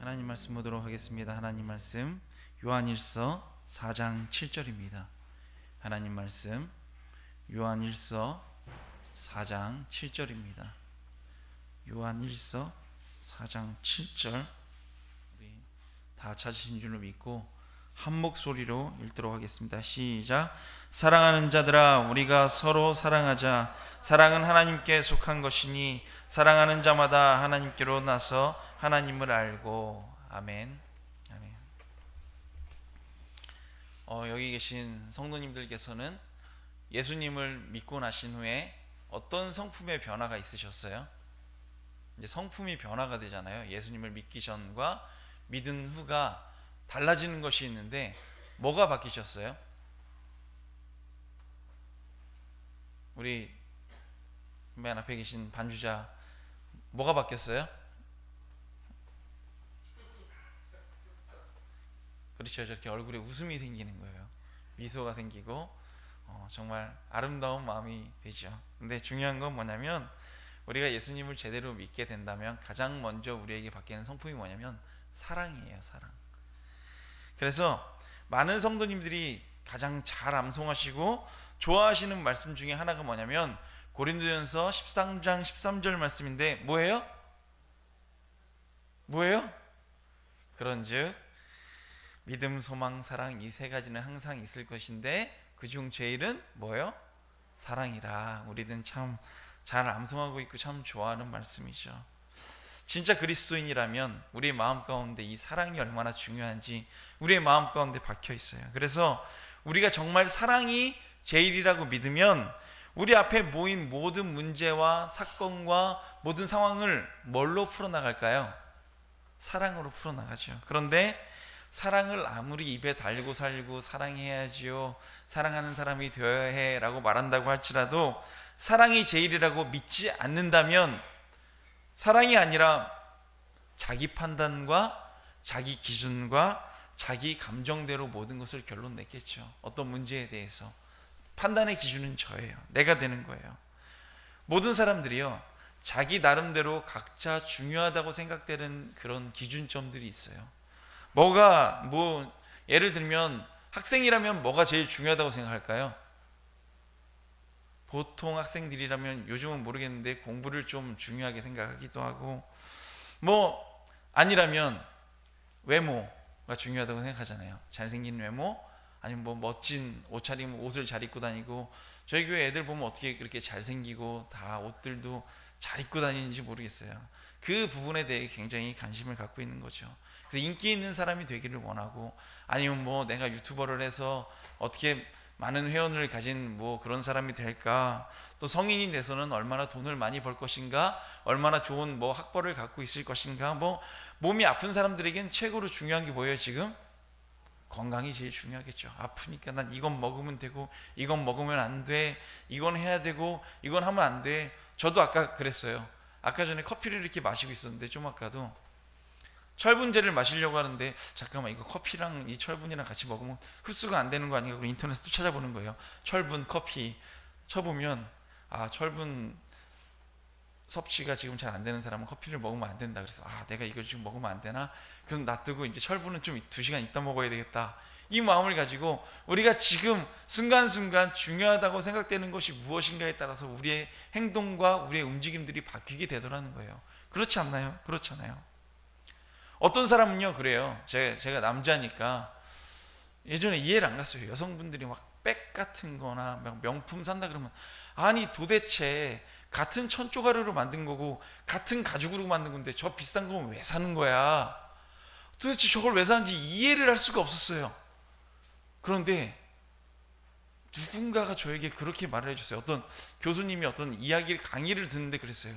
하나님 말씀 보도록 하겠습니다. 하나님 말씀 요한일서 4장 7절입니다. 하나님 말씀 요한일서 4장 7절입니다. 요한일서 4장 7절, 우리 다 찾으신 줄로 믿고 한 목소리로 읽도록 하겠습니다. 시작. 사랑하는 자들아, 우리가 서로 사랑하자. 사랑은 하나님께 속한 것이니 사랑하는 자마다 하나님께로 나서 하나님을 알고. 아멘. 아멘. 여기 계신 성도님들께서는 예수님을 믿고 나신 후에 어떤 성품의 변화가 있으셨어요? 이제 성품이 변화가 되잖아요. 예수님을 믿기 전과 믿은 후가 달라지는 것이 있는데 뭐가 바뀌셨어요? 우리 맨 앞에 계신 반주자, 뭐가 바뀌었어요? 그렇죠. 저렇게 얼굴에 웃음이 생기는 거예요. 미소가 생기고 정말 아름다운 마음이 되죠. 근데 중요한 건 뭐냐면, 우리가 예수님을 제대로 믿게 된다면 가장 먼저 우리에게 바뀌는 성품이 뭐냐면 사랑이에요. 사랑. 그래서 많은 성도님들이 가장 잘 암송하시고 좋아하시는 말씀 중에 하나가 뭐냐면 고린도전서 13장 13절 말씀인데 뭐예요? 뭐예요? 그런즉 믿음, 소망, 사랑, 이 세 가지는 항상 있을 것인데 그중 제일은 뭐예요? 사랑이라. 우리는 참 잘 암송하고 있고 참 좋아하는 말씀이죠. 진짜 그리스도인이라면 우리의 마음 가운데 이 사랑이 얼마나 중요한지 우리의 마음 가운데 박혀 있어요. 그래서 우리가 정말 사랑이 제일이라고 믿으면 우리 앞에 모인 모든 문제와 사건과 모든 상황을 뭘로 풀어나갈까요? 사랑으로 풀어나가죠. 그런데 사랑을 아무리 입에 달고 살고 사랑해야지요, 사랑하는 사람이 되어야 해 라고 말한다고 할지라도 사랑이 제일이라고 믿지 않는다면 사랑이 아니라 자기 판단과 자기 기준과 자기 감정대로 모든 것을 결론 냈겠죠. 어떤 문제에 대해서 판단의 기준은 저예요. 내가 되는 거예요. 모든 사람들이요, 자기 나름대로 각자 중요하다고 생각되는 그런 기준점들이 있어요. 예를 들면 학생이라면 뭐가 제일 중요하다고 생각할까요? 보통 학생들이라면 요즘은 모르겠는데 공부를 좀 중요하게 생각하기도 하고, 아니라면 외모가 중요하다고 생각하잖아요. 잘생긴 외모, 아니면 멋진 옷차림, 옷을 잘 입고 다니고, 저희 교회 애들 보면 어떻게 그렇게 잘생기고 다 옷들도 잘 입고 다니는지 모르겠어요. 그 부분에 대해 굉장히 관심을 갖고 있는 거죠. 그래서 인기 있는 사람이 되기를 원하고, 아니면 내가 유튜버를 해서 어떻게 많은 회원을 가진 그런 사람이 될까, 또 성인이 돼서는 얼마나 돈을 많이 벌 것인가, 얼마나 좋은 학벌을 갖고 있을 것인가. 몸이 아픈 사람들에겐 최고로 중요한 게 뭐예요? 지금 건강이 제일 중요하겠죠. 아프니까 난 이건 먹으면 되고 이건 먹으면 안 돼, 이건 해야 되고 이건 하면 안 돼. 저도 아까 그랬어요. 아까 전에 커피를 이렇게 마시고 있었는데 좀 아까도 철분제를 마시려고 하는데, 잠깐만, 이거 커피랑 이 철분이랑 같이 먹으면 흡수가 안 되는 거 아닌가? 그리고 인터넷에 또 찾아보는 거예요. 철분 커피 쳐보면 철분 섭취가 지금 잘 안 되는 사람은 커피를 먹으면 안 된다. 그래서 내가 이걸 지금 먹으면 안 되나? 그럼 놔두고 이제 철분은 좀 2시간 있다 먹어야 되겠다. 이 마음을 가지고 우리가 지금 순간순간 중요하다고 생각되는 것이 무엇인가에 따라서 우리의 행동과 우리의 움직임들이 바뀌게 되더라는 거예요. 그렇지 않나요? 그렇잖아요. 어떤 사람은요 그래요. 제가 남자니까 예전에 이해를 안 갔어요. 여성분들이 백 같은 거나 명품 산다 그러면, 아니 도대체 같은 천조가루로 만든 거고 같은 가죽으로 만든 건데 저 비싼 건 왜 사는 거야? 도대체 저걸 왜 사는지 이해를 할 수가 없었어요. 그런데 누군가가 저에게 그렇게 말을 해줬어요. 어떤 교수님이 어떤 강의를 듣는데 그랬어요.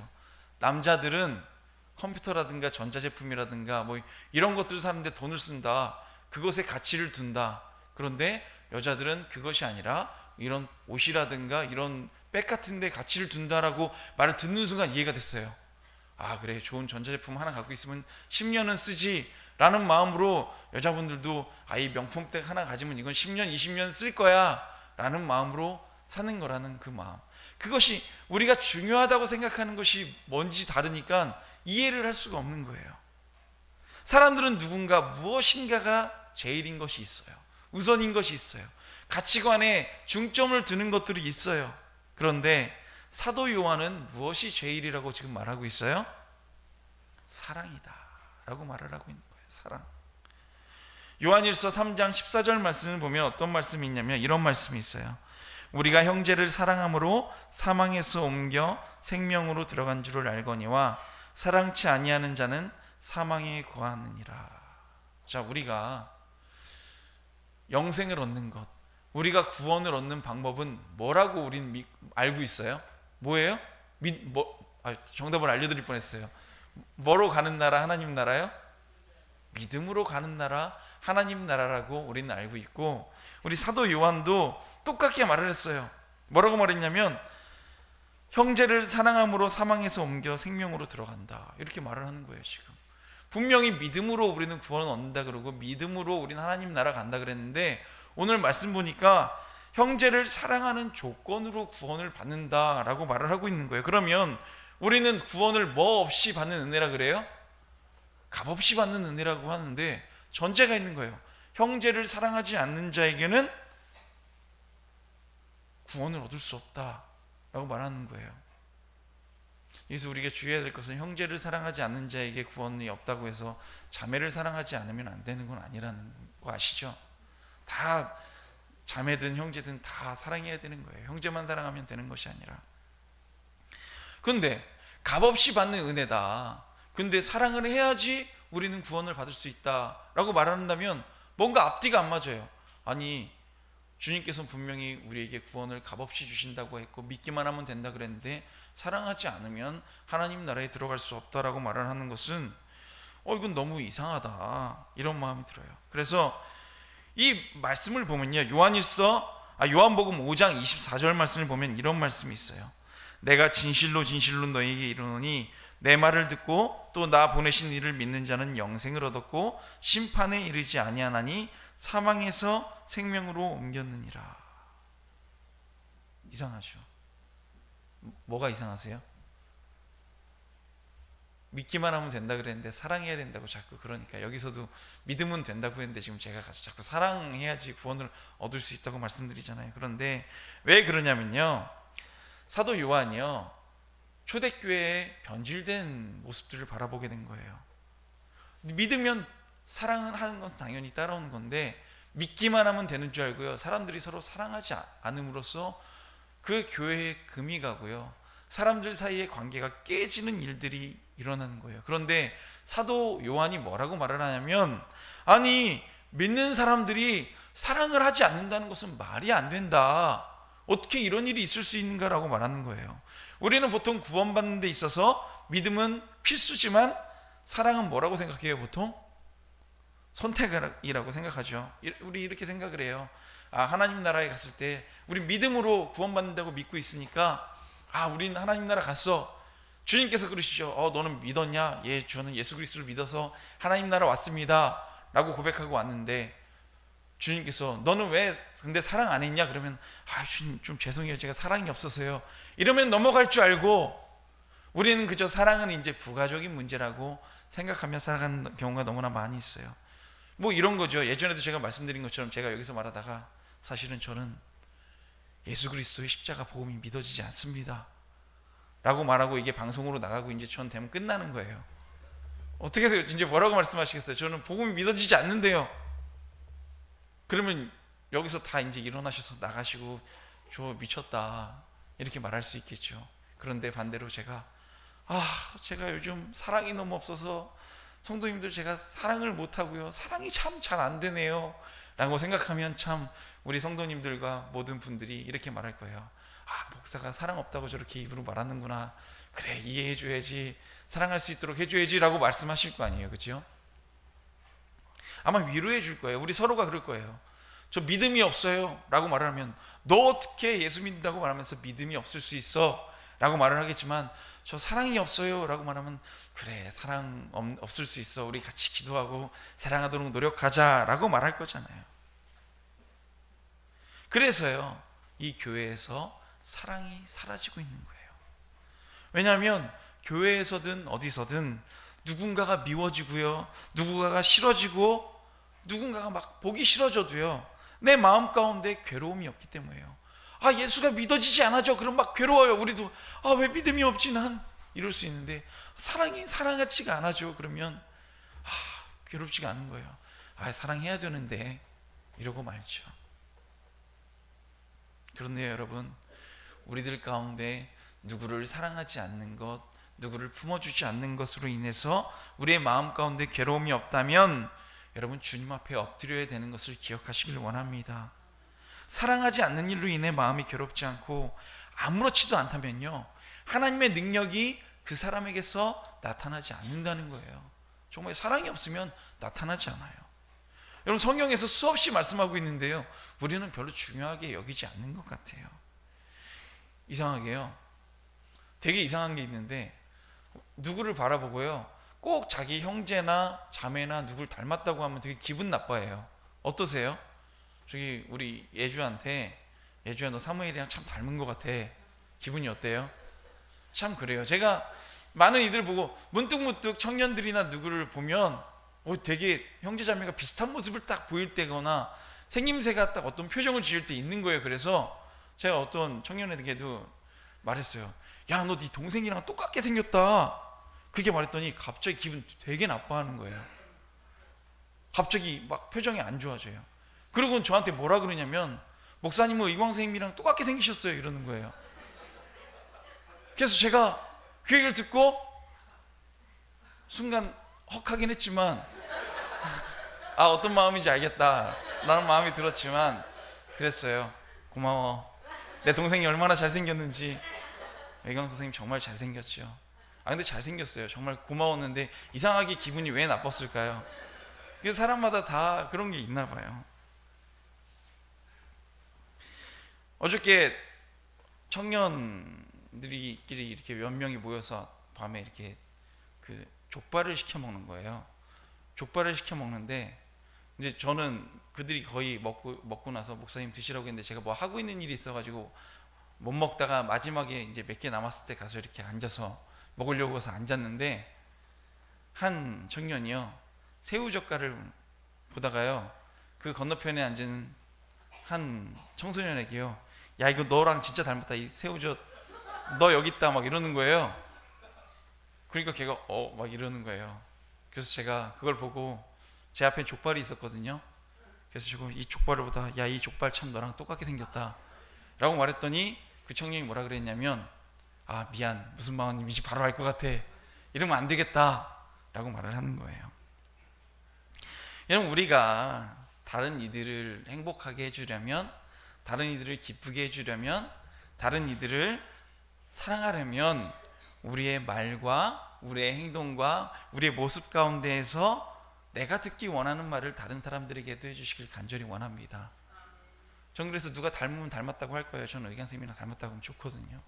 남자들은 컴퓨터라든가 전자제품이라든가 이런 것들을 사는데 돈을 쓴다. 그것에 가치를 둔다. 그런데 여자들은 그것이 아니라 이런 옷이라든가 이런 백 같은 데 가치를 둔다라고 말을 듣는 순간 이해가 됐어요. 그래, 좋은 전자제품 하나 갖고 있으면 10년은 쓰지 라는 마음으로 여자분들도 이 명품백 하나 가지면 이건 10년 20년 쓸 거야 라는 마음으로 사는 거라는 그 마음, 그것이 우리가 중요하다고 생각하는 것이 뭔지 다르니까 이해를 할 수가 없는 거예요. 사람들은 누군가 무엇인가가 제일인 것이 있어요. 우선인 것이 있어요. 가치관에 중점을 두는 것들이 있어요. 그런데 사도 요한은 무엇이 제일이라고 지금 말하고 있어요? 사랑이다 라고 말을 하고 있는 거예요. 사랑. 요한일서 3장 14절 말씀을 보면 어떤 말씀이 있냐면 이런 말씀이 있어요. 우리가 형제를 사랑함으로 사망에서 옮겨 생명으로 들어간 줄을 알거니와 사랑치 아니하는 자는 사망에 거하느니라. 자, 우리가 영생을 얻는 것, 우리가 구원을 얻는 방법은 뭐라고 우린 알고 있어요? 뭐예요? 정답을 알려드릴 뻔했어요. 뭐로 가는 나라? 하나님 나라요? 믿음으로 가는 나라, 하나님 나라라고 우리는 알고 있고, 우리 사도 요한도 똑같게 말을 했어요. 뭐라고 말했냐면 형제를 사랑함으로 사망에서 옮겨 생명으로 들어간다, 이렇게 말을 하는 거예요. 지금 분명히 믿음으로 우리는 구원을 얻는다 그러고 믿음으로 우리는 하나님 나라 간다 그랬는데, 오늘 말씀 보니까 형제를 사랑하는 조건으로 구원을 받는다라고 말을 하고 있는 거예요. 그러면 우리는 구원을 뭐 없이 받는 은혜라 그래요? 값 없이 받는 은혜라고 하는데 전제가 있는 거예요. 형제를 사랑하지 않는 자에게는 구원을 얻을 수 없다라고 말하는 거예요. 그래서 우리가 주의해야 될 것은 형제를 사랑하지 않는 자에게 구원이 없다고 해서 자매를 사랑하지 않으면 안 되는 건 아니라는 거 아시죠? 다 자매든 형제든 다 사랑해야 되는 거예요. 형제만 사랑하면 되는 것이 아니라. 근데 값없이 받는 은혜다, 근데 사랑을 해야지 우리는 구원을 받을 수 있다라고 말한다면 뭔가 앞뒤가 안 맞아요. 아니, 주님께서는 분명히 우리에게 구원을 값없이 주신다고 했고 믿기만 하면 된다 그랬는데 사랑하지 않으면 하나님 나라에 들어갈 수 없다라고 말을 하는 것은 이건 너무 이상하다, 이런 마음이 들어요. 그래서 이 말씀을 보면요, 요한복음 5장 24절 말씀을 보면 이런 말씀이 있어요. 내가 진실로 진실로 너희에게 이르노니 내 말을 듣고 또 나 보내신 이를 믿는 자는 영생을 얻었고 심판에 이르지 아니하나니 사망에서 생명으로 옮겼느니라. 이상하죠? 뭐가 이상하세요? 믿기만 하면 된다 그랬는데 사랑해야 된다고 자꾸, 그러니까 여기서도 믿으면 된다고 했는데 지금 제가 자꾸 사랑해야지 구원을 얻을 수 있다고 말씀드리잖아요. 그런데 왜 그러냐면요, 사도 요한이요 초대교회의 변질된 모습들을 바라보게 된 거예요. 믿으면 사랑을 하는 것은 당연히 따라오는 건데 믿기만 하면 되는 줄 알고요, 사람들이 서로 사랑하지 않음으로써 그 교회에 금이 가고요, 사람들 사이의 관계가 깨지는 일들이 일어나는 거예요. 그런데 사도 요한이 뭐라고 말을 하냐면, 아니, 믿는 사람들이 사랑을 하지 않는다는 것은 말이 안 된다, 어떻게 이런 일이 있을 수 있는가라고 말하는 거예요. 우리는 보통 구원받는 데 있어서 믿음은 필수지만 사랑은 뭐라고 생각해요? 보통 선택이라고 생각하죠. 우리 이렇게 생각을 해요. 하나님 나라에 갔을 때 우리 믿음으로 구원받는다고 믿고 있으니까 우린 하나님 나라 갔어. 주님께서 그러시죠. 너는 믿었냐? 예, 저는 예수 그리스도를 믿어서 하나님 나라 왔습니다 라고 고백하고 왔는데, 주님께서 너는 왜 근데 사랑 안 했냐? 그러면 주님 좀 죄송해요, 제가 사랑이 없어서요, 이러면 넘어갈 줄 알고 우리는 그저 사랑은 이제 부가적인 문제라고 생각하며 살아가는 경우가 너무나 많이 있어요. 뭐 이런 거죠. 예전에도 제가 말씀드린 것처럼 제가 여기서 말하다가 사실은 저는 예수 그리스도의 십자가 복음이 믿어지지 않습니다 라고 말하고 이게 방송으로 나가고 이제 전 되면 끝나는 거예요. 어떻게 해서 이제 뭐라고 말씀하시겠어요? 저는 복음이 믿어지지 않는데요. 그러면 여기서 다 이제 일어나셔서 나가시고 저 미쳤다 이렇게 말할 수 있겠죠. 그런데 반대로 제가 요즘 사랑이 너무 없어서 성도님들 제가 사랑을 못하고요, 사랑이 참 잘 안 되네요 라고 생각하면 참 우리 성도님들과 모든 분들이 이렇게 말할 거예요. 목사가 사랑 없다고 저렇게 입으로 말하는구나, 그래 이해해 줘야지, 사랑할 수 있도록 해줘야지 라고 말씀하실 거 아니에요. 그렇죠? 아마 위로해 줄 거예요. 우리 서로가 그럴 거예요. 저 믿음이 없어요 라고 말하면 너 어떻게 예수 믿는다고 말하면서 믿음이 없을 수 있어 라고 말을 하겠지만, 저 사랑이 없어요 라고 말하면 그래 사랑 없을 수 있어, 우리 같이 기도하고 사랑하도록 노력하자 라고 말할 거잖아요. 그래서요, 이 교회에서 사랑이 사라지고 있는 거예요. 왜냐하면 교회에서든 어디서든 누군가가 미워지고요, 누군가가 싫어지고, 누군가가 막 보기 싫어져도요, 내 마음 가운데 괴로움이 없기 때문이에요. 아, 예수가 믿어지지 않아져. 그럼 막 괴로워요. 우리도 왜 믿음이 없지 난, 이럴 수 있는데, 사랑하지가 않아져. 그러면 괴롭지가 않은 거예요. 사랑해야 되는데 이러고 말죠. 그런데 여러분, 우리들 가운데 누구를 사랑하지 않는 것, 누구를 품어주지 않는 것으로 인해서 우리의 마음 가운데 괴로움이 없다면, 여러분, 주님 앞에 엎드려야 되는 것을 기억하시길 원합니다. 사랑하지 않는 일로 인해 마음이 괴롭지 않고 아무렇지도 않다면요, 하나님의 능력이 그 사람에게서 나타나지 않는다는 거예요. 정말 사랑이 없으면 나타나지 않아요. 여러분, 성경에서 수없이 말씀하고 있는데요, 우리는 별로 중요하게 여기지 않는 것 같아요. 이상하게요, 되게 이상한 게 있는데, 누구를 바라보고요, 꼭 자기 형제나 자매나 누구를 닮았다고 하면 되게 기분 나빠해요. 어떠세요? 저기 우리 예주야, 너 사무엘이랑 참 닮은 것 같아. 기분이 어때요? 참 그래요. 제가 많은 이들 보고 문득문득 청년들이나 누구를 보면 되게 형제자매가 비슷한 모습을 딱 보일 때거나 생김새가 딱 어떤 표정을 지을 때 있는 거예요. 그래서 제가 어떤 청년에게도 말했어요. 야, 너 네 동생이랑 똑같게 생겼다. 그렇게 말했더니 갑자기 기분 되게 나빠하는 거예요. 갑자기 막 표정이 안 좋아져요. 그리고 저한테 뭐라 그러냐면, 목사님 이광 선생님이랑 똑같게 생기셨어요, 이러는 거예요. 그래서 제가 그 얘기를 듣고 순간 헉하긴 했지만 어떤 마음인지 알겠다 라는 마음이 들었지만, 그랬어요. 고마워. 내 동생이 얼마나 잘생겼는지. 이광 선생님 정말 잘생겼죠. 근데 잘생겼어요. 정말 고마웠는데 이상하게 기분이 왜 나빴을까요? 그래서 사람마다 다 그런 게 있나 봐요. 어저께 청년들이끼리 이렇게 몇 명이 모여서 밤에 이렇게 그 족발을 시켜 먹는 거예요. 족발을 시켜 먹는데, 이제 저는 그들이 거의 먹고 나서 목사님 드시라고 했는데, 제가 뭐 하고 있는 일이 있어가지고 못 먹다가 마지막에 이제 몇 개 남았을 때 가서 이렇게 앉아서 먹으려고 해서 앉았는데, 한 청년이요, 새우젓갈을 보다가요, 그 건너편에 앉은 한 청소년에게요, 야, 이거 너랑 진짜 닮았다. 이 새우젓 너 여기 있다. 막 이러는 거예요. 그러니까 걔가 막 이러는 거예요. 그래서 제가 그걸 보고, 제 앞에 족발이 있었거든요. 그래서 지금 이 족발을 보다, 야, 이 족발 참 너랑 똑같게 생겼다 라고 말했더니, 그 청년이 뭐라 그랬냐면, 미안, 무슨 마음인지 바로 알 것 같아. 이러면 안 되겠다 라고 말을 하는 거예요. 여러분, 우리가 다른 이들을 행복하게 해주려면, 다른 이들을 기쁘게 해주려면, 다른 이들을 사랑하려면, 우리의 말과 우리의 행동과 우리의 모습 가운데에서 내가 듣기 원하는 말을 다른 사람들에게도 해주시길 간절히 원합니다. 전 그래서 누가 닮으면 닮았다고 할 거예요. 저는 의견 선생님이랑 닮았다고 하면 좋거든요.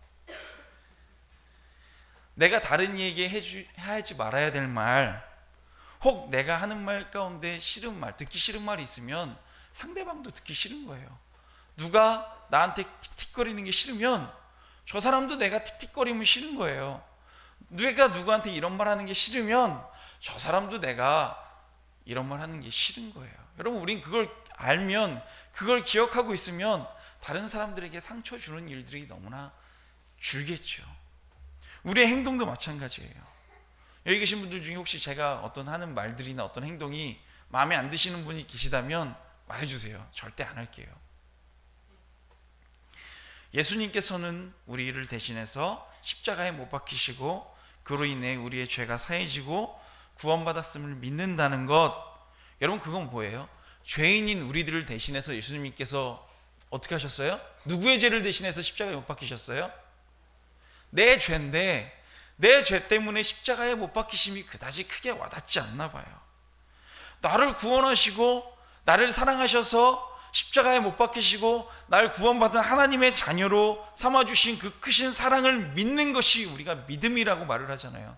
내가 다른 이에게 하지 말아야 될 말, 혹 내가 하는 말 가운데 싫은 말, 듣기 싫은 말이 있으면 상대방도 듣기 싫은 거예요. 누가 나한테 틱틱거리는 게 싫으면 저 사람도 내가 틱틱거리면 싫은 거예요. 누가 누구한테 이런 말 하는 게 싫으면 저 사람도 내가 이런 말 하는 게 싫은 거예요. 여러분, 우린 그걸 알면, 그걸 기억하고 있으면 다른 사람들에게 상처 주는 일들이 너무나 줄겠죠. 우리의 행동도 마찬가지예요. 여기 계신 분들 중에 혹시 제가 어떤 하는 말들이나 어떤 행동이 마음에 안 드시는 분이 계시다면 말해주세요. 절대 안 할게요. 예수님께서는 우리를 대신해서 십자가에 못 박히시고, 그로 인해 우리의 죄가 사해지고 구원받았음을 믿는다는 것, 여러분, 그건 뭐예요? 죄인인 우리들을 대신해서 예수님께서 어떻게 하셨어요? 누구의 죄를 대신해서 십자가에 못 박히셨어요? 내 죄인데, 내 죄 때문에 십자가에 못 박히심이 그다지 크게 와닿지 않나 봐요. 나를 구원하시고 나를 사랑하셔서 십자가에 못 박히시고 날 구원받은 하나님의 자녀로 삼아주신 그 크신 사랑을 믿는 것이 우리가 믿음이라고 말을 하잖아요.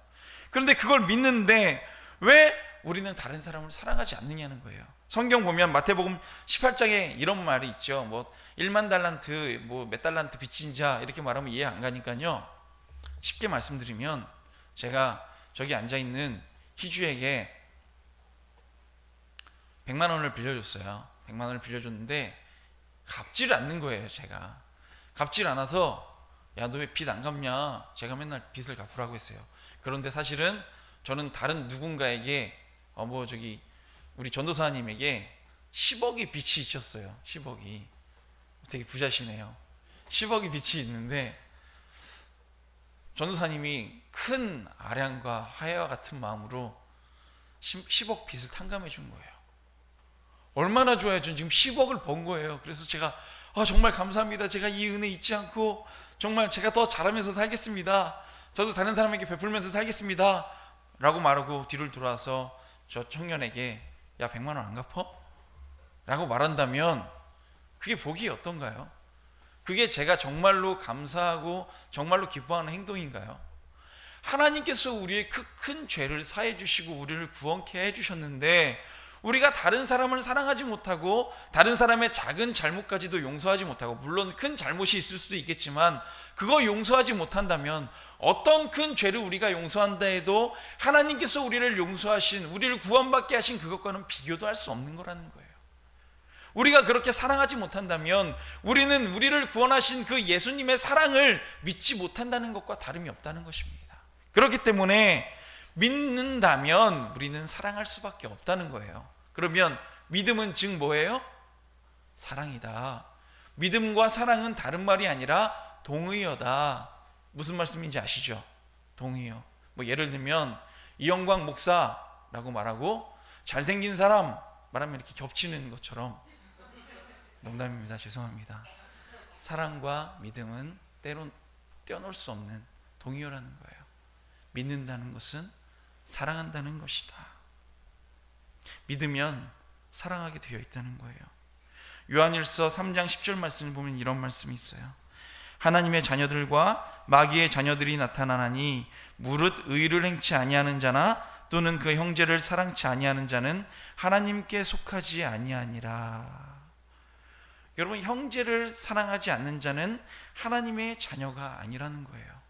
그런데 그걸 믿는데 왜 우리는 다른 사람을 사랑하지 않느냐는 거예요. 성경 보면 마태복음 18장에 이런 말이 있죠. 1만 달란트, 몇 달란트 빚진 자, 이렇게 말하면 이해 안 가니까요, 쉽게 말씀드리면, 제가 저기 앉아있는 희주에게 100만 원을 빌려줬어요. 100만 원을 빌려줬는데 갚지를 않는 거예요. 제가 갚지를 않아서 야, 너 왜 빚 안 갚냐? 제가 맨날 빚을 갚으라고 했어요. 그런데 사실은 저는 다른 누군가에게 우리 전도사님에게 10억의 빚이 있었어요. 10억이. 되게 부자시네요. 10억의 빚이 있는데 전도사님이 큰 아량과 하야와 같은 마음으로 10억 빚을 탕감해 준 거예요. 얼마나 좋아요. 저는 지금 10억을 번 거예요. 그래서 제가 정말 감사합니다. 제가 이 은혜 잊지 않고 정말 제가 더 잘하면서 살겠습니다. 저도 다른 사람에게 베풀면서 살겠습니다. 라고 말하고 뒤를 돌아서 저 청년에게 야, 100만 원 안 갚어? 라고 말한다면 그게 복이 어떤가요? 그게 제가 정말로 감사하고 정말로 기뻐하는 행동인가요? 하나님께서 우리의 그 큰 죄를 사해 주시고 우리를 구원케 해 주셨는데 우리가 다른 사람을 사랑하지 못하고 다른 사람의 작은 잘못까지도 용서하지 못하고, 물론 큰 잘못이 있을 수도 있겠지만 그거 용서하지 못한다면 어떤 큰 죄를 우리가 용서한다 해도 하나님께서 우리를 용서하신, 우리를 구원받게 하신 그것과는 비교도 할 수 없는 거라는 거예요. 우리가 그렇게 사랑하지 못한다면 우리는 우리를 구원하신 그 예수님의 사랑을 믿지 못한다는 것과 다름이 없다는 것입니다. 그렇기 때문에 믿는다면 우리는 사랑할 수밖에 없다는 거예요. 그러면 믿음은 즉 뭐예요? 사랑이다. 믿음과 사랑은 다른 말이 아니라 동의어다. 무슨 말씀인지 아시죠? 동의어. 예를 들면 이영광 목사라고 말하고 잘생긴 사람 말하면 이렇게 겹치는 것처럼, 농담입니다. 죄송합니다. 사랑과 믿음은 때론 떼어놓을 수 없는 동의어라는 거예요. 믿는다는 것은 사랑한다는 것이다. 믿으면 사랑하게 되어 있다는 거예요. 요한일서 3장 10절 말씀을 보면 이런 말씀이 있어요. 하나님의 자녀들과 마귀의 자녀들이 나타나나니 무릇 의를 행치 아니하는 자나 또는 그 형제를 사랑치 아니하는 자는 하나님께 속하지 아니하니라. 여러분, 형제를 사랑하지 않는 자는 하나님의 자녀가 아니라는 거예요.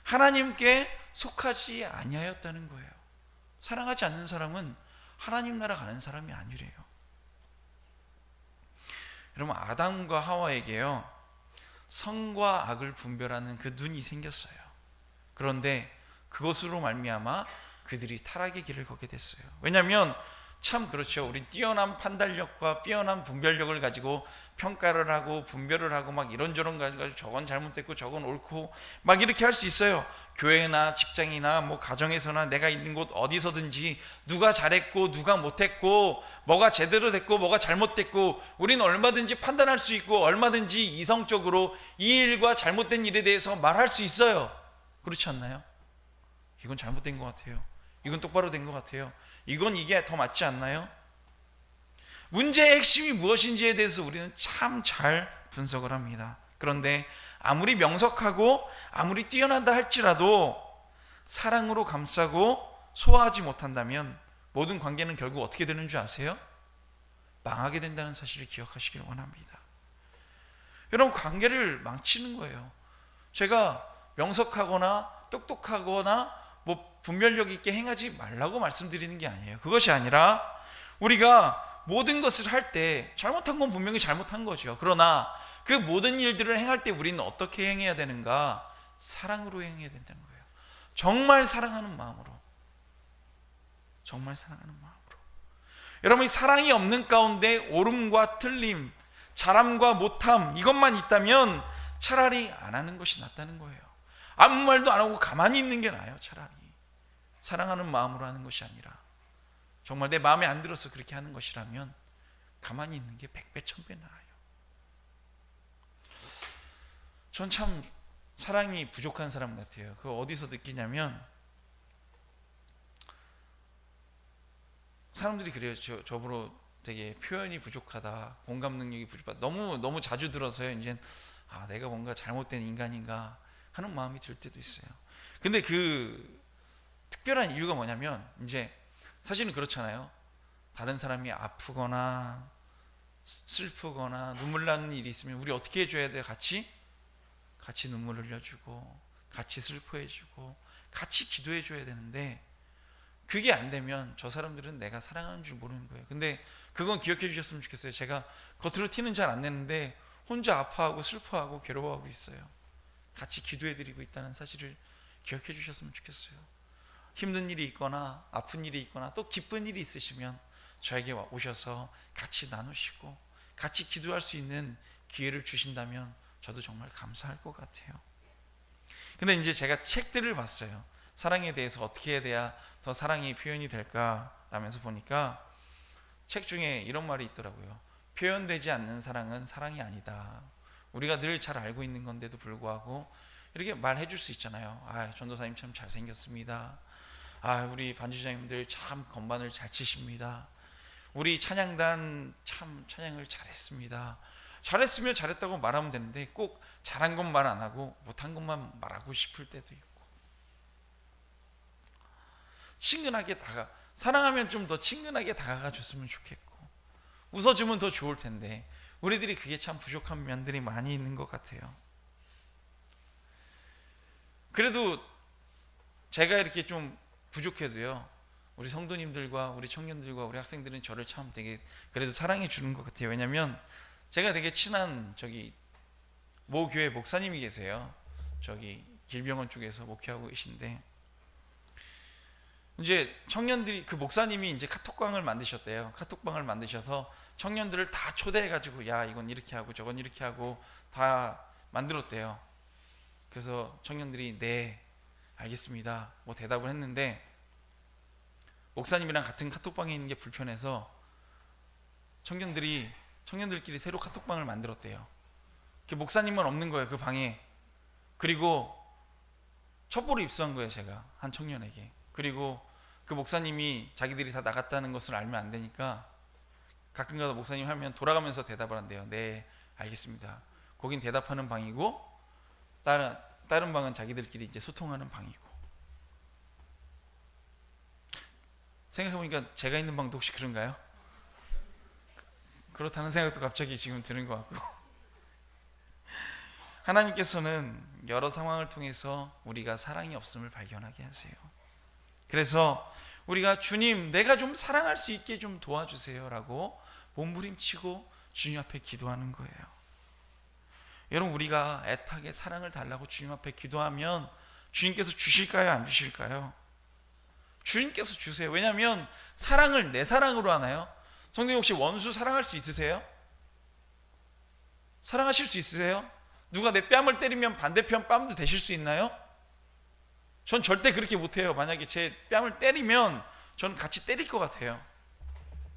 하나님께 속하지 아니하였다는 거예요. 사랑하지 않는 사람은 하나님 나라 가는 사람이 아니래요. 여러분, 아담과 하와에게요, 선과 악을 분별하는 그 눈이 생겼어요. 그런데 그것으로 말미암아 그들이 타락의 길을 걷게 됐어요. 왜냐하면 참 그렇죠. 우리 뛰어난 판단력과 뛰어난 분별력을 가지고 평가를 하고 분별을 하고 막 이런저런 가지고 저건 잘못됐고 저건 옳고 막 이렇게 할 수 있어요. 교회나 직장이나 가정에서나 내가 있는 곳 어디서든지 누가 잘했고 누가 못했고 뭐가 제대로 됐고 뭐가 잘못됐고 우리는 얼마든지 판단할 수 있고 얼마든지 이성적으로 이 일과 잘못된 일에 대해서 말할 수 있어요. 그렇지 않나요? 이건 잘못된 것 같아요. 이건 똑바로 된 것 같아요. 이건 이게 더 맞지 않나요? 문제의 핵심이 무엇인지에 대해서 우리는 참 잘 분석을 합니다. 그런데 아무리 명석하고 아무리 뛰어난다 할지라도 사랑으로 감싸고 소화하지 못한다면 모든 관계는 결국 어떻게 되는 줄 아세요? 망하게 된다는 사실을 기억하시길 원합니다. 여러분, 관계를 망치는 거예요. 제가 명석하거나 똑똑하거나 분별력 있게 행하지 말라고 말씀드리는 게 아니에요. 그것이 아니라 우리가 모든 것을 할 때 잘못한 건 분명히 잘못한 거죠. 그러나 그 모든 일들을 행할 때 우리는 어떻게 행해야 되는가? 사랑으로 행해야 된다는 거예요. 정말 사랑하는 마음으로. 정말 사랑하는 마음으로. 여러분, 이 사랑이 없는 가운데 옳음과 틀림, 잘함과 못함 이것만 있다면 차라리 안 하는 것이 낫다는 거예요. 아무 말도 안 하고 가만히 있는 게 나아요. 차라리 사랑하는 마음으로 하는 것이 아니라 정말 내 마음에 안 들어서 그렇게 하는 것이라면 가만히 있는 게 100배 1000배 나아요. 전 참 사랑이 부족한 사람 같아요. 그거 어디서 느끼냐면 사람들이 그래요. 저보러 되게 표현이 부족하다, 공감 능력이 부족하다, 너무 자주 들어서요. 이제 내가 뭔가 잘못된 인간인가 하는 마음이 들 때도 있어요. 근데 그 특별한 이유가 뭐냐면 이제 사실은 그렇잖아요. 다른 사람이 아프거나 슬프거나 눈물 나는 일이 있으면 우리 어떻게 해줘야 돼요? 같이 눈물 흘려주고 같이 슬퍼해주고 같이 기도해줘야 되는데 그게 안 되면 저 사람들은 내가 사랑하는 줄 모르는 거예요. 근데 그건 기억해 주셨으면 좋겠어요. 제가 겉으로 티는 잘 안 내는데 혼자 아파하고 슬퍼하고 괴로워하고 있어요. 같이 기도해 드리고 있다는 사실을 기억해 주셨으면 좋겠어요. 힘든 일이 있거나 아픈 일이 있거나 또 기쁜 일이 있으시면 저에게 오셔서 같이 나누시고 같이 기도할 수 있는 기회를 주신다면 저도 정말 감사할 것 같아요. 근데 이제 제가 책들을 봤어요. 사랑에 대해서 어떻게 해야 더 사랑이 표현이 될까 라면서 보니까 책 중에 이런 말이 있더라고요. 표현되지 않는 사랑은 사랑이 아니다. 우리가 늘 잘 알고 있는 건데도 불구하고 이렇게 말해 줄 수 있잖아요. 아, 전도사님 참 잘생겼습니다. 아, 우리 반주자님들 참 건반을 잘 치십니다. 우리 찬양단 참 찬양을 잘했습니다. 잘했으면 잘했다고 말하면 되는데 꼭 잘한 건 말 안 하고 못한 것만 말하고 싶을 때도 있고, 친근하게 사랑하면 좀 더 친근하게 다가가 줬으면 좋겠고 웃어주면 더 좋을 텐데 우리들이 그게 참 부족한 면들이 많이 있는 것 같아요. 그래도 제가 이렇게 좀 부족해도요, 우리 성도님들과 우리 청년들과 우리 학생들은 저를 참 되게 그래도 사랑해 주는 것 같아요. 왜냐면 제가 되게 친한 모 교회 목사님이 계세요. 길병원 쪽에서 목회하고 계신데, 이제 청년들이, 그 목사님이 이제 카톡방을 만드셨대요. 카톡방을 만드셔서 청년들을 다 초대해가지고 야, 이건 이렇게 하고 저건 이렇게 하고 다 만들었대요. 그래서 청년들이 네, 알겠습니다 뭐 대답을 했는데, 목사님이랑 같은 카톡방에 있는 게 불편해서 청년들끼리 새로 카톡방을 만들었대요. 목사님만 없는 거예요, 그 방에. 그리고 첩보를 입수한 거예요, 제가 한 청년에게. 그리고 그 목사님이 자기들이 다 나갔다는 것을 알면 안 되니까 가끔가다 목사님 하면 돌아가면서 대답을 한대요. 네, 알겠습니다. 거긴 대답하는 방이고 다른 방은 자기들끼리 이제 소통하는 방이고. 생각해보니까 제가 있는 방도 혹시 그런가요? 그렇다는 생각도 갑자기 지금 드는 것 같고, 하나님께서는 여러 상황을 통해서 우리가 사랑이 없음을 발견하게 하세요. 그래서 우리가 주님, 내가 좀 사랑할 수 있게 좀 도와주세요 라고 몸부림치고 주님 앞에 기도하는 거예요. 여러분, 우리가 애타게 사랑을 달라고 주님 앞에 기도하면 주님께서 주실까요, 안 주실까요? 주님께서 주세요. 왜냐하면 사랑을 내 사랑으로 하나요? 성도님, 혹시 원수 사랑할 수 있으세요? 사랑하실 수 있으세요? 누가 내 뺨을 때리면 반대편 뺨도 대실 수 있나요? 전 절대 그렇게 못해요. 만약에 제 뺨을 때리면 전 같이 때릴 것 같아요.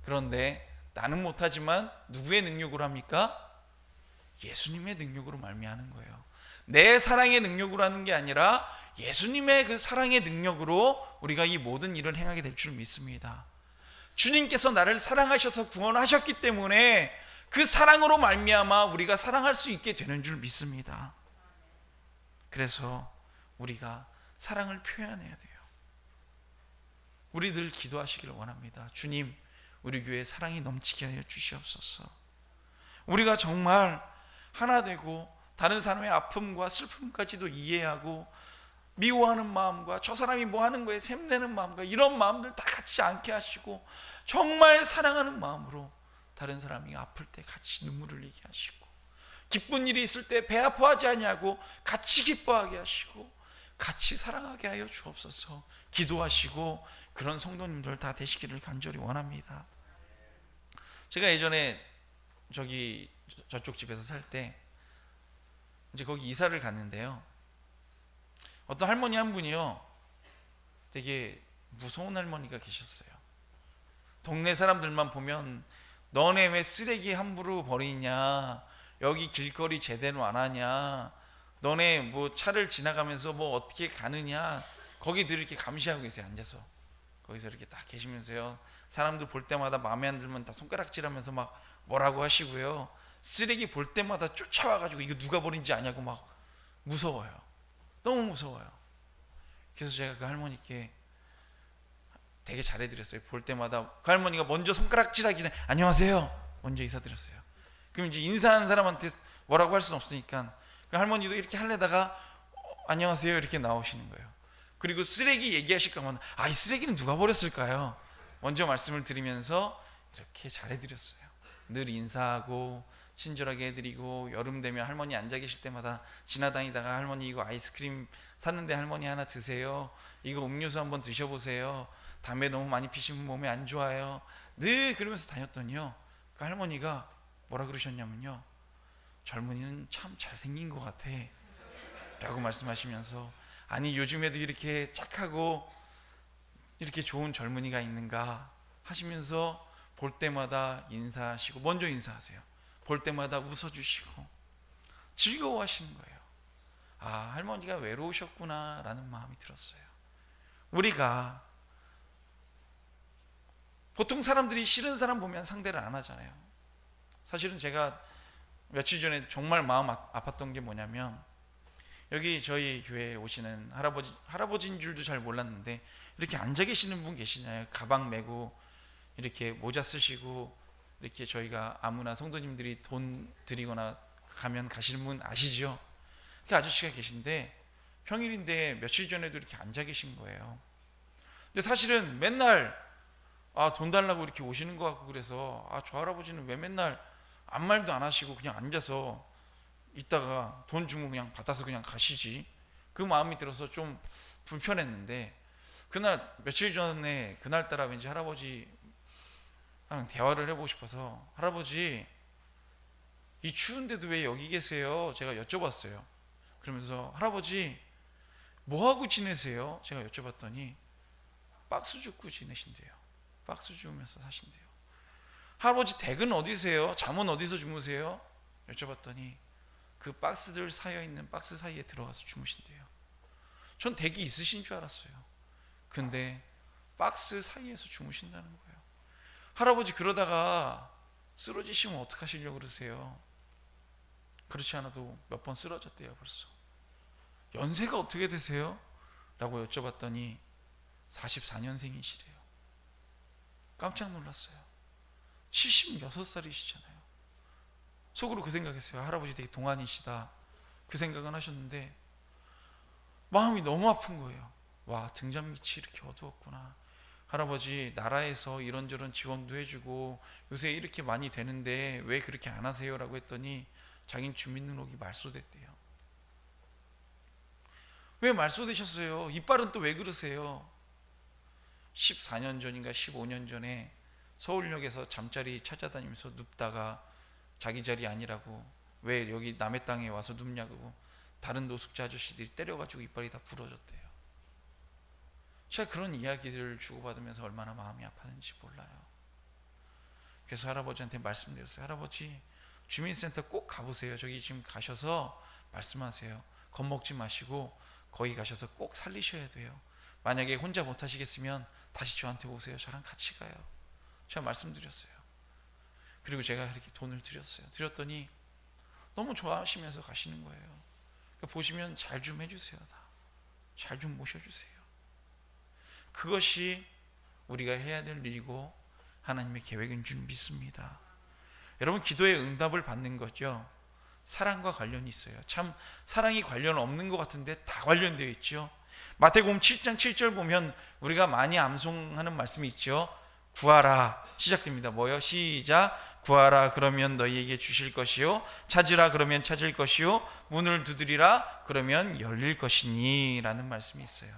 그런데 나는 못하지만 누구의 능력으로 합니까? 예수님의 능력으로 말미암는 거예요. 내 사랑의 능력으로 하는 게 아니라 예수님의 그 사랑의 능력으로 우리가 이 모든 일을 행하게 될 줄 믿습니다. 주님께서 나를 사랑하셔서 구원하셨기 때문에 그 사랑으로 말미암아 우리가 사랑할 수 있게 되는 줄 믿습니다. 그래서 우리가 사랑을 표현해야 돼요. 우리 늘 기도하시기를 원합니다. 주님, 우리 교회에 사랑이 넘치게 하여 주시옵소서. 우리가 정말 하나 되고 다른 사람의 아픔과 슬픔까지도 이해하고 미워하는 마음과 저 사람이 뭐 하는 거에 샘내는 마음과 이런 마음들 다 같이 않게 하시고 정말 사랑하는 마음으로 다른 사람이 아플 때 같이 눈물을 흘리게 하시고, 기쁜 일이 있을 때 배 아파하지 아니하고 같이 기뻐하게 하시고 같이 사랑하게 하여 주옵소서. 기도하시고 그런 성도님들 다 되시기를 간절히 원합니다. 제가 예전에 저쪽 집에서 살 때 이제 거기 이사를 갔는데요, 어떤 할머니 한 분이요, 되게 무서운 할머니가 계셨어요. 동네 사람들만 보면 너네 왜 쓰레기 함부로 버리냐, 여기 길거리 제대로 안 하냐, 너네 뭐 차를 지나가면서 뭐 어떻게 가느냐, 거기 늘 이렇게 감시하고 계세요. 앉아서 거기서 이렇게 딱 계시면서요, 사람들 볼 때마다 마음에 안 들면 다 손가락질하면서 막 뭐라고 하시고요, 쓰레기 볼 때마다 쫓아와가지고 이거 누가 버린지 아냐고 막 무서워요. 너무 무서워요. 그래서 제가 그 할머니께 되게 잘해드렸어요. 볼 때마다 그 할머니가 먼저 손가락질하기 전에 안녕하세요 먼저 인사드렸어요. 그럼 이제 인사하는 사람한테 뭐라고 할 수는 없으니까 그 할머니도 이렇게 하려다가 안녕하세요 이렇게 나오시는 거예요. 그리고 쓰레기 얘기하실까 하면 이 쓰레기는 누가 버렸을까요? 먼저 말씀을 드리면서 이렇게 잘해드렸어요. 늘 인사하고 친절하게 해드리고, 여름 되면 할머니 앉아 계실 때마다 지나다니다가 할머니 이거 아이스크림 샀는데 할머니 하나 드세요, 이거 음료수 한번 드셔보세요, 담배 너무 많이 피시면 몸에 안 좋아요, 늘 그러면서 다녔더니요, 그 할머니가 뭐라 그러셨냐면요, 젊은이는 참 잘생긴 것 같아 라고 말씀하시면서, 아니 요즘에도 이렇게 착하고 이렇게 좋은 젊은이가 있는가 하시면서 볼 때마다 인사하시고, 먼저 인사하세요. 볼 때마다 웃어주시고 즐거워하시는 거예요. 할머니가 외로우셨구나 라는 마음이 들었어요. 우리가 보통 사람들이 싫은 사람 보면 상대를 안 하잖아요. 사실은 제가 며칠 전에 정말 마음 아팠던 게 뭐냐면, 여기 저희 교회에 오시는 할아버지인 줄도 잘 몰랐는데, 이렇게 앉아 계시는 분 계시잖아요. 가방 메고 이렇게 모자 쓰시고, 이렇게 저희가 아무나 성도님들이 돈 드리거나 가면 가시는 분 아시죠? 그 아저씨가 계신데, 평일인데 며칠 전에도 이렇게 앉아 계신 거예요. 근데 사실은 맨날 돈 달라고 이렇게 오시는 것 같고, 그래서 저 할아버지는 왜 맨날 아무 말도 안 하시고 그냥 앉아서 있다가 돈 주면 그냥 받아서 그냥 가시지, 그 마음이 들어서 좀 불편했는데, 그날 며칠 전에 그날따라 왠지 할아버지랑 대화를 해보고 싶어서, 할아버지 이 추운데도 왜 여기 계세요? 제가 여쭤봤어요. 그러면서 할아버지 뭐하고 지내세요? 제가 여쭤봤더니 박스 줍고 지내신대요. 박스 주면서 사신대요. 할아버지 댁은 어디세요? 잠은 어디서 주무세요? 여쭤봤더니 그 박스들 쌓여있는 박스 사이에 들어가서 주무신대요. 전 댁이 있으신 줄 알았어요. 근데 박스 사이에서 주무신다는 거예요. 할아버지 그러다가 쓰러지시면 어떡하시려고 그러세요? 그렇지 않아도 몇 번 쓰러졌대요 벌써. 연세가 어떻게 되세요? 라고 여쭤봤더니 44년생이시래요. 깜짝 놀랐어요. 76살이시잖아요. 속으로 그 생각했어요. 할아버지 되게 동안이시다, 그 생각은 하셨는데 마음이 너무 아픈 거예요. 와, 등잔 밑이 이렇게 어두웠구나. 할아버지 나라에서 이런저런 지원도 해주고 요새 이렇게 많이 되는데 왜 그렇게 안 하세요? 라고 했더니 자기는 주민등록이 말소됐대요. 왜 말소되셨어요? 이빨은 또 왜 그러세요? 14년 전인가 15년 전에 서울역에서 잠자리 찾아다니면서 눕다가 자기 자리 아니라고, 왜 여기 남의 땅에 와서 눕냐고 다른 노숙자 아저씨들이 때려가지고 이빨이 다 부러졌대요. 제가 그런 이야기들을 주고받으면서 얼마나 마음이 아팠는지 몰라요. 그래서 할아버지한테 말씀드렸어요. 할아버지 주민센터 꼭 가보세요. 저기 지금 가셔서 말씀하세요. 겁먹지 마시고 거기 가셔서 꼭 살리셔야 돼요. 만약에 혼자 못 하시겠으면 다시 저한테 오세요. 저랑 같이 가요. 제가 말씀드렸어요. 그리고 제가 이렇게 돈을 드렸어요. 드렸더니 너무 좋아하시면서 가시는 거예요. 그러니까 보시면 잘 좀 해주세요. 잘 좀 모셔주세요. 그것이 우리가 해야 될 일이고 하나님의 계획인 줄 믿습니다. 여러분, 기도의 응답을 받는 거죠, 사랑과 관련이 있어요. 참 사랑이 관련 없는 것 같은데 다 관련되어 있죠. 마태복음 7장 7절 보면 우리가 많이 암송하는 말씀이 있죠. 구하라 시작됩니다. 뭐요? 시작. 구하라 그러면 너희에게 주실 것이요, 찾으라 그러면 찾을 것이요, 문을 두드리라 그러면 열릴 것이니 라는 말씀이 있어요.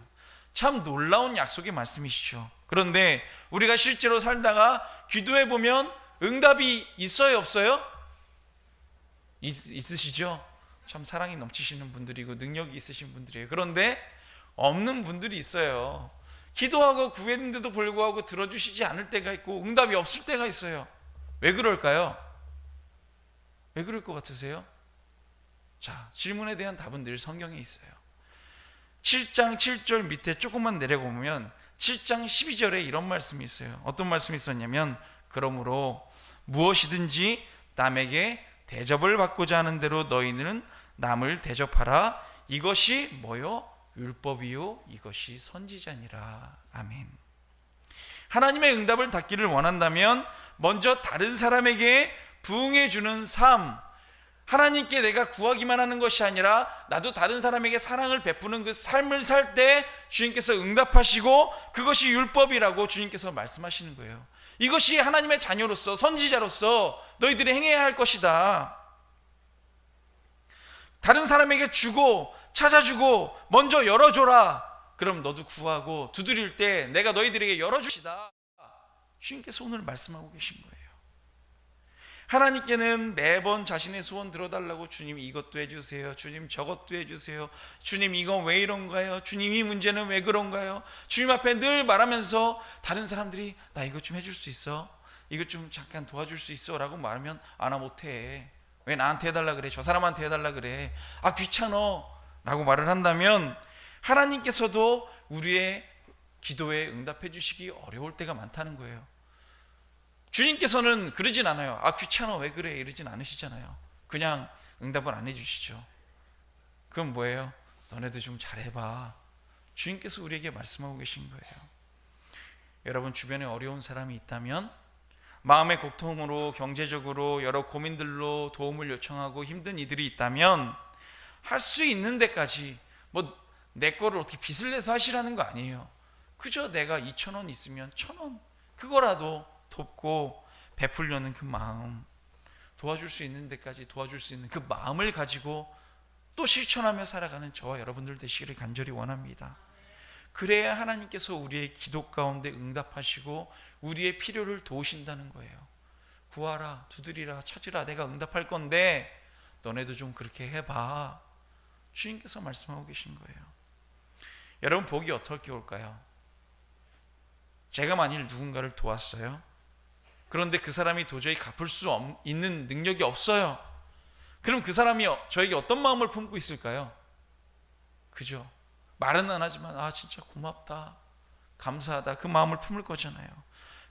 참 놀라운 약속의 말씀이시죠. 그런데 우리가 실제로 살다가 기도해 보면 응답이 있어요, 없어요? 있으시죠? 참 사랑이 넘치시는 분들이고 능력이 있으신 분들이에요. 그런데 없는 분들이 있어요. 기도하고 구했는데도 불구하고 들어주시지 않을 때가 있고 응답이 없을 때가 있어요. 왜 그럴까요? 왜 그럴 것 같으세요? 자, 질문에 대한 답은 늘 성경에 있어요. 7장 7절 밑에 조금만 내려보면 7장 12절에 이런 말씀이 있어요. 어떤 말씀이 있었냐면, 그러므로 무엇이든지 남에게 대접을 받고자 하는 대로 너희는 남을 대접하라. 이것이 뭐요? 율법이요, 이것이 선지자니라. 아멘. 하나님의 응답을 받기를 원한다면 먼저 다른 사람에게 부응해 주는 삶, 하나님께 내가 구하기만 하는 것이 아니라 나도 다른 사람에게 사랑을 베푸는 그 삶을 살 때 주님께서 응답하시고 그것이 율법이라고 주님께서 말씀하시는 거예요. 이것이 하나님의 자녀로서 선지자로서 너희들이 행해야 할 것이다. 다른 사람에게 주고 찾아주고 먼저 열어줘라. 그럼 너도 구하고 두드릴 때 내가 너희들에게 열어주시다. 주님께서 오늘 말씀하고 계신 거예요. 하나님께는 매번 자신의 소원 들어달라고 주님 이것도 해주세요, 주님 저것도 해주세요, 주님 이건 왜 이런가요, 주님 이 문제는 왜 그런가요, 주님 앞에 늘 말하면서 다른 사람들이 나 이것 좀 해줄 수 있어, 이것 좀 잠깐 도와줄 수 있어 라고 말하면 나 못해, 왜 나한테 해달라 그래, 저 사람한테 해달라 그래, 귀찮어 라고 말을 한다면 하나님께서도 우리의 기도에 응답해 주시기 어려울 때가 많다는 거예요. 주님께서는 그러진 않아요. 귀찮아 왜 그래 이러진 않으시잖아요. 그냥 응답을 안 해주시죠. 그건 뭐예요? 너네도 좀 잘해봐. 주님께서 우리에게 말씀하고 계신 거예요. 여러분 주변에 어려운 사람이 있다면 마음의 고통으로 경제적으로 여러 고민들로 도움을 요청하고 힘든 이들이 있다면 할 수 있는 데까지 내 거를 어떻게 빚을 내서 하시라는 거 아니에요. 그저 내가 2,000원 있으면 1,000원 그거라도 돕고 베풀려는 그 마음, 도와줄 수 있는 데까지 도와줄 수 있는 그 마음을 가지고 또 실천하며 살아가는 저와 여러분들 되시기를 간절히 원합니다. 그래야 하나님께서 우리의 기도 가운데 응답하시고 우리의 필요를 도우신다는 거예요. 구하라, 두드리라, 찾으라, 내가 응답할 건데 너네도 좀 그렇게 해봐. 주님께서 말씀하고 계신 거예요. 여러분 복이 어떻게 올까요? 제가 만일 누군가를 도왔어요. 그런데 그 사람이 도저히 갚을 수 있는 능력이 없어요. 그럼 그 사람이 저에게 어떤 마음을 품고 있을까요? 그죠? 말은 안 하지만 진짜 고맙다, 감사하다, 그 마음을 품을 거잖아요.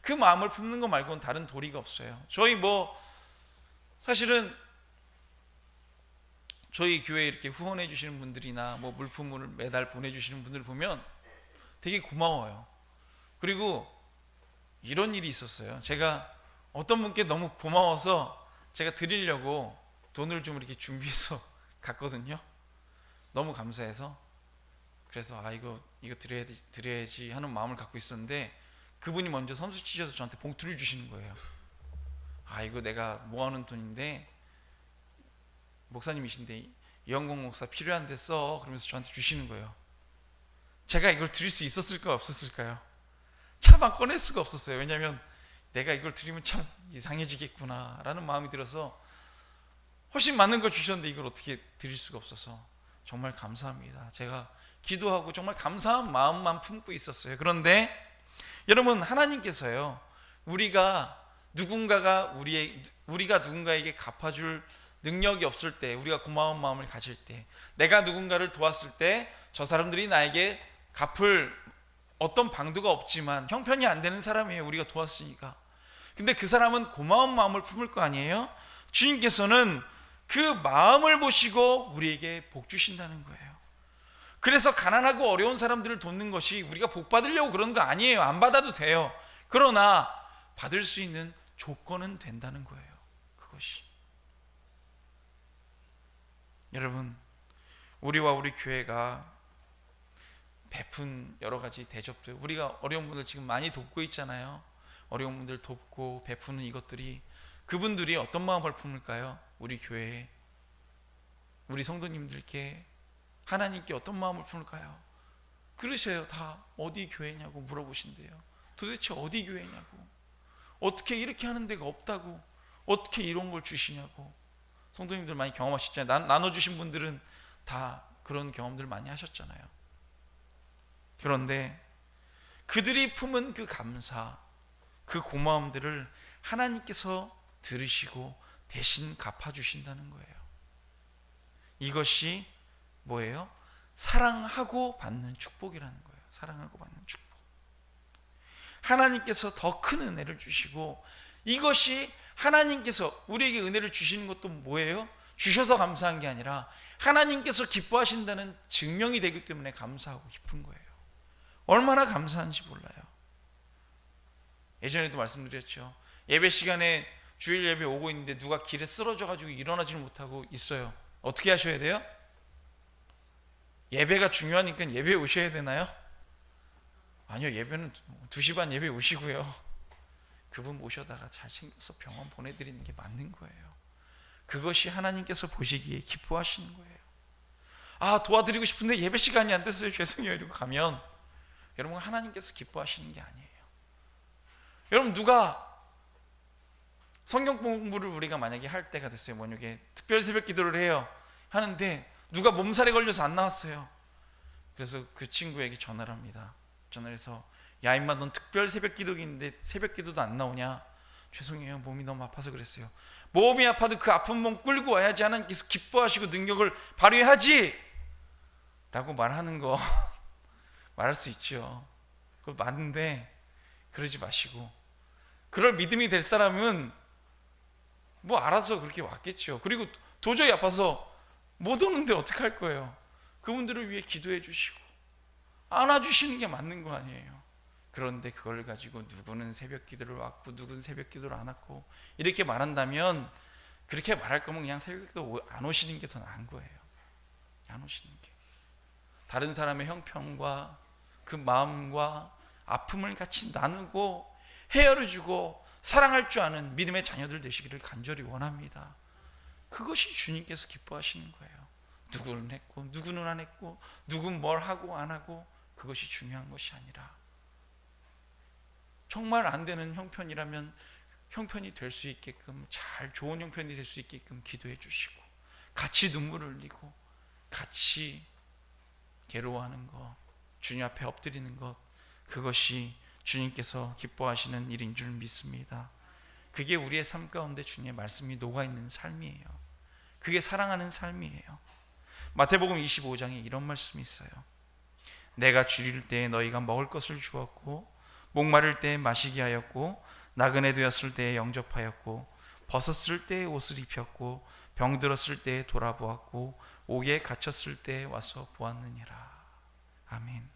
그 마음을 품는 거 말고는 다른 도리가 없어요. 저희 사실은 저희 교회에 이렇게 후원해 주시는 분들이나 물품을 매달 보내주시는 분들 보면 되게 고마워요. 그리고 이런 일이 있었어요. 제가 어떤 분께 너무 고마워서 제가 드리려고 돈을 좀 이렇게 준비해서 갔거든요. 너무 감사해서. 그래서 이거 드려야지 하는 마음을 갖고 있었는데 그분이 먼저 선수 치셔서 저한테 봉투를 주시는 거예요. 이거 내가 모아놓은 돈인데 목사님이신데 이영공 목사 필요한데 써. 그러면서 저한테 주시는 거예요. 제가 이걸 드릴 수 있었을까 없었을까요? 차마 꺼낼 수가 없었어요. 왜냐하면 내가 이걸 드리면 참 이상해지겠구나 라는 마음이 들어서 훨씬 많은 걸 주셨는데 이걸 어떻게 드릴 수가 없어서 정말 감사합니다. 제가 기도하고 정말 감사한 마음만 품고 있었어요. 그런데 여러분 하나님께서요, 우리가 누군가에게 갚아줄 능력이 없을 때, 우리가 고마운 마음을 가질 때, 내가 누군가를 도왔을 때 저 사람들이 나에게 갚을 어떤 방도가 없지만 형편이 안 되는 사람이에요. 우리가 도왔으니까. 근데 그 사람은 고마운 마음을 품을 거 아니에요? 주님께서는 그 마음을 보시고 우리에게 복 주신다는 거예요. 그래서 가난하고 어려운 사람들을 돕는 것이 우리가 복 받으려고 그런 거 아니에요. 안 받아도 돼요. 그러나 받을 수 있는 조건은 된다는 거예요. 그것이. 여러분, 우리와 우리 교회가 베푼 여러 가지 대접들, 우리가 어려운 분들 지금 많이 돕고 있잖아요. 어려운 분들 돕고 베푸는 이것들이, 그분들이 어떤 마음을 품을까요? 우리 교회에, 우리 성도님들께, 하나님께 어떤 마음을 품을까요? 그러셔요. 다 어디 교회냐고 물어보신대요. 도대체 어디 교회냐고, 어떻게 이렇게 하는 데가 없다고, 어떻게 이런 걸 주시냐고. 성도님들 많이 경험하셨잖아요. 나눠주신 분들은 다 그런 경험들 많이 하셨잖아요. 그런데 그들이 품은 그 감사, 그 고마움들을 하나님께서 들으시고 대신 갚아주신다는 거예요. 이것이 뭐예요? 사랑하고 받는 축복이라는 거예요. 사랑하고 받는 축복. 하나님께서 더 큰 은혜를 주시고, 이것이 하나님께서 우리에게 은혜를 주시는 것도 뭐예요? 주셔서 감사한 게 아니라 하나님께서 기뻐하신다는 증명이 되기 때문에 감사하고 기쁜 거예요. 얼마나 감사한지 몰라요. 예전에도 말씀드렸죠. 예배 시간에 주일 예배 오고 있는데 누가 길에 쓰러져 가지고 일어나지를 못하고 있어요. 어떻게 하셔야 돼요? 예배가 중요하니까 예배에 오셔야 되나요? 아니요, 예배는 2시 반 예배 오시고요, 그분 모셔다가 잘 챙겨서 병원 보내드리는 게 맞는 거예요. 그것이 하나님께서 보시기에 기뻐하시는 거예요. 아, 도와드리고 싶은데 예배 시간이 안 됐어요, 죄송해요, 이러고 가면 여러분, 하나님께서 기뻐하시는 게 아니에요. 여러분, 누가 성경 공부를 우리가 만약에 할 때가 됐어요. 뭐냐게 특별 새벽 기도를 해요. 하는데 누가 몸살에 걸려서 안 나왔어요. 그래서 그 친구에게 전화를 합니다. 전화를 해서, 야 임마, 넌 특별 새벽 기도인데 새벽 기도도 안 나오냐? 죄송해요, 몸이 너무 아파서 그랬어요. 몸이 아파도 그 아픈 몸 끌고 와야지 하나님께서 기뻐하시고 능력을 발휘하지 라고 말하는 거 말할 수 있죠. 그거 맞는데 그러지 마시고, 그럴 믿음이 될 사람은 뭐 알아서 그렇게 왔겠죠. 그리고 도저히 아파서 못 오는데 어떡할 거예요? 그분들을 위해 기도해 주시고 안아주시는 게 맞는 거 아니에요. 그런데 그걸 가지고 누구는 새벽 기도를 왔고 누구는 새벽 기도를 안 왔고 이렇게 말한다면, 그렇게 말할 거면 그냥 새벽 기도 안 오시는 게 더 나은 거예요. 안 오시는 게. 다른 사람의 형편과 그 마음과 아픔을 같이 나누고 헤아려주고 사랑할 줄 아는 믿음의 자녀들 되시기를 간절히 원합니다. 그것이 주님께서 기뻐하시는 거예요. 누구는 했고 누구는 안 했고 누군 뭘 하고 안 하고 그것이 중요한 것이 아니라, 정말 안 되는 형편이라면 형편이 될 수 있게끔, 잘 좋은 형편이 될 수 있게끔 기도해 주시고 같이 눈물을 흘리고 같이 괴로워하는 것, 주님 앞에 엎드리는 것, 그것이 주님께서 기뻐하시는 일인 줄 믿습니다. 그게 우리의 삶 가운데 주님의 말씀이 녹아있는 삶이에요. 그게 사랑하는 삶이에요. 마태복음 25장에 이런 말씀이 있어요. 내가 줄일 때에 너희가 먹을 것을 주었고 목마를 때에 마시게 하였고 나그네 되었을 때에 영접하였고 벗었을 때에 옷을 입혔고 병들었을 때에 돌아보았고 옥에 갇혔을 때에 와서 보았느니라. 아멘.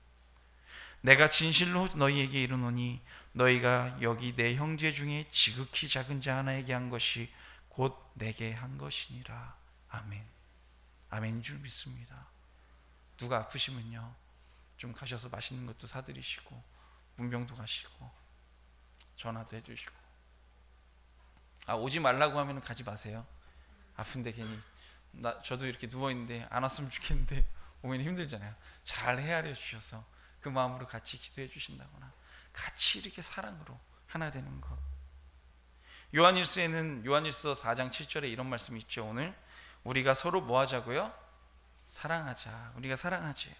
내가 진실로 너희에게 이르노니 너희가 여기 내 형제 중에 지극히 작은 자 하나에게 한 것이 곧 내게 한 것이니라. 아멘. 아멘인 줄 믿습니다. 누가 아프시면요, 좀 가셔서 맛있는 것도 사드리시고 문병도 가시고 전화도 해주시고. 오지 말라고 하면 가지 마세요. 아픈데 괜히 저도 이렇게 누워있는데 안 왔으면 좋겠는데 오면 힘들잖아요. 잘 헤아려 주셔서 그 마음으로 같이 기도해 주신다거나 같이 이렇게 사랑으로 하나 되는 것. 요한일서에는 요한일서 4장 7절에 이런 말씀이 있죠. 오늘 우리가 서로 뭐 하자고요? 사랑하자. 우리가 사랑하지요.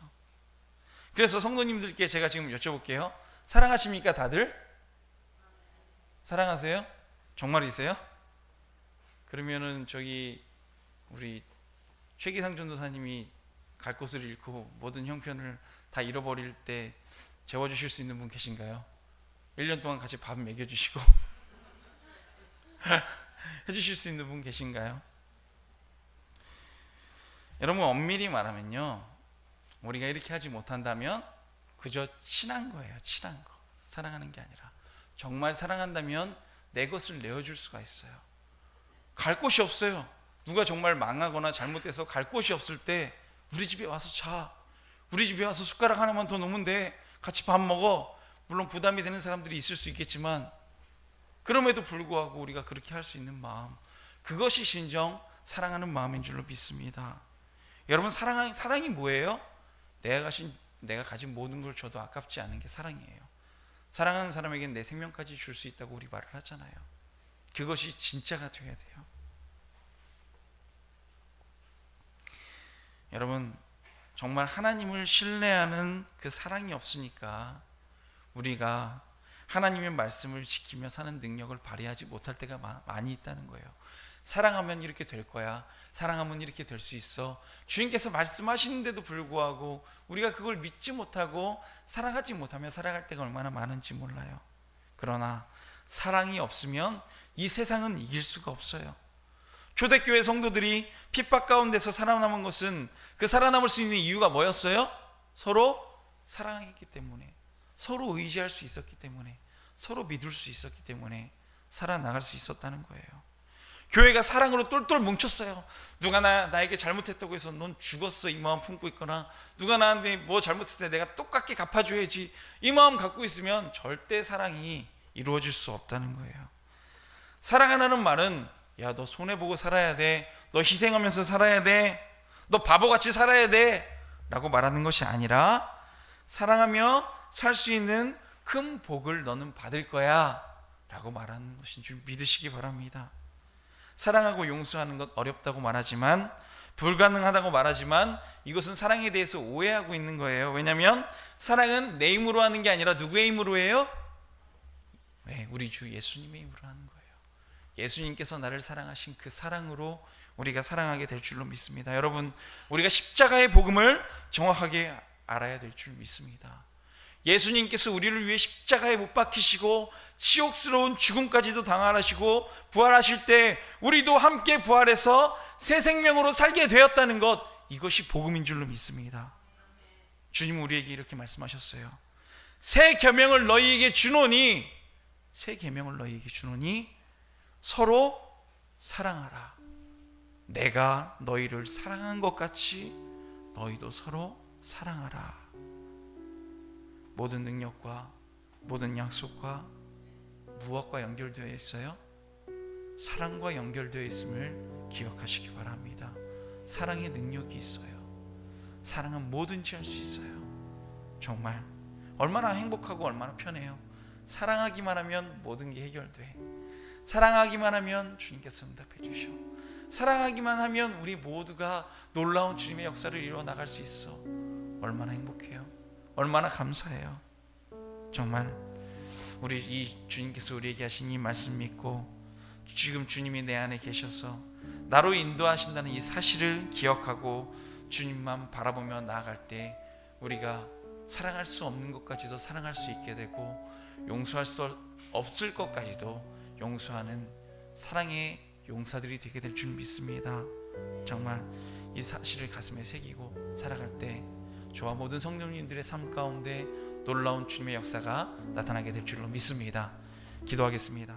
그래서 성도님들께 제가 지금 여쭤볼게요. 사랑하십니까 다들? 사랑하세요? 정말이세요? 그러면은 저기 우리 최기상 전도사님이 갈 곳을 잃고 모든 형편을 다 잃어버릴 때 재워주실 수 있는 분 계신가요? 1년 동안 같이 밥 먹여주시고 해주실 수 있는 분 계신가요? 여러분, 엄밀히 말하면요, 우리가 이렇게 하지 못한다면 그저 친한 거예요. 친한 거. 사랑하는 게 아니라, 정말 사랑한다면 내 것을 내어줄 수가 있어요. 갈 곳이 없어요. 누가 정말 망하거나 잘못돼서 갈 곳이 없을 때 우리 집에 와서 자, 우리 집에 와서 숟가락 하나만 더 놓으면 돼, 같이 밥 먹어. 물론 부담이 되는 사람들이 있을 수 있겠지만 그럼에도 불구하고 우리가 그렇게 할 수 있는 마음, 그것이 진정 사랑하는 마음인 줄로 믿습니다. 여러분, 사랑이 뭐예요? 내가 가진 모든 걸 줘도 아깝지 않은 게 사랑이에요. 사랑하는 사람에게는 내 생명까지 줄 수 있다고 우리 말을 하잖아요. 그것이 진짜가 돼야 돼요. 여러분, 정말 하나님을 신뢰하는 그 사랑이 없으니까 우리가 하나님의 말씀을 지키며 사는 능력을 발휘하지 못할 때가 많이 있다는 거예요. 사랑하면 이렇게 될 거야, 사랑하면 이렇게 될 수 있어, 주님께서 말씀하시는데도 불구하고 우리가 그걸 믿지 못하고 사랑하지 못하며 살아갈 때가 얼마나 많은지 몰라요. 그러나 사랑이 없으면 이 세상은 이길 수가 없어요. 초대교회 성도들이 핍박 가운데서 살아남은 것은, 그 살아남을 수 있는 이유가 뭐였어요? 서로 사랑했기 때문에, 서로 의지할 수 있었기 때문에, 서로 믿을 수 있었기 때문에 살아나갈 수 있었다는 거예요. 교회가 사랑으로 똘똘 뭉쳤어요. 누가 나에게 잘못했다고 해서 넌 죽었어 이 마음 품고 있거나, 누가 나한테 뭐 잘못했을 때 내가 똑같게 갚아줘야지 이 마음 갖고 있으면 절대 사랑이 이루어질 수 없다는 거예요. 사랑하라는 말은 야, 너 손해보고 살아야 돼, 너 희생하면서 살아야 돼, 너 바보같이 살아야 돼 라고 말하는 것이 아니라, 사랑하며 살 수 있는 큰 복을 너는 받을 거야 라고 말하는 것인 줄 믿으시기 바랍니다. 사랑하고 용서하는 것 어렵다고 말하지만, 불가능하다고 말하지만, 이것은 사랑에 대해서 오해하고 있는 거예요. 왜냐하면 사랑은 내 힘으로 하는 게 아니라 누구의 힘으로 해요? 네, 우리 주 예수님의 힘으로 하는 거예요. 예수님께서 나를 사랑하신 그 사랑으로 우리가 사랑하게 될 줄로 믿습니다. 여러분, 우리가 십자가의 복음을 정확하게 알아야 될 줄 믿습니다. 예수님께서 우리를 위해 십자가에 못 박히시고 치욕스러운 죽음까지도 당하시고 부활하실 때 우리도 함께 부활해서 새 생명으로 살게 되었다는 것, 이것이 복음인 줄로 믿습니다. 주님 우리에게 이렇게 말씀하셨어요. 새 계명을 너희에게 주노니, 새 계명을 너희에게 주노니 서로 사랑하라. 내가 너희를 사랑한 것 같이 너희도 서로 사랑하라. 모든 능력과 모든 약속과 무엇과 연결되어 있어요? 사랑과 연결되어 있음을 기억하시기 바랍니다. 사랑의 능력이 있어요. 사랑은 뭐든지 할 수 있어요. 정말 얼마나 행복하고 얼마나 편해요. 사랑하기만 하면 모든 게 해결돼. 사랑하기만 하면 주님께서 응답해 주셔. 사랑하기만 하면 우리 모두가 놀라운 주님의 역사를 이루어 나갈 수 있어. 얼마나 행복해요. 얼마나 감사해요. 정말 우리 이 주님께서 우리에게 하신 이 말씀 믿고 지금 주님이 내 안에 계셔서 나로 인도하신다는 이 사실을 기억하고 주님만 바라보며 나아갈 때 우리가 사랑할 수 없는 것까지도 사랑할 수 있게 되고, 용서할 수 없을 것까지도 용서하는 사랑의 용사들이 되게 될 줄 믿습니다. 정말 이 사실을 가슴에 새기고 살아갈 때 저와 모든 성령님들의 삶 가운데 놀라운 주님의 역사가 나타나게 될 줄로 믿습니다. 기도하겠습니다.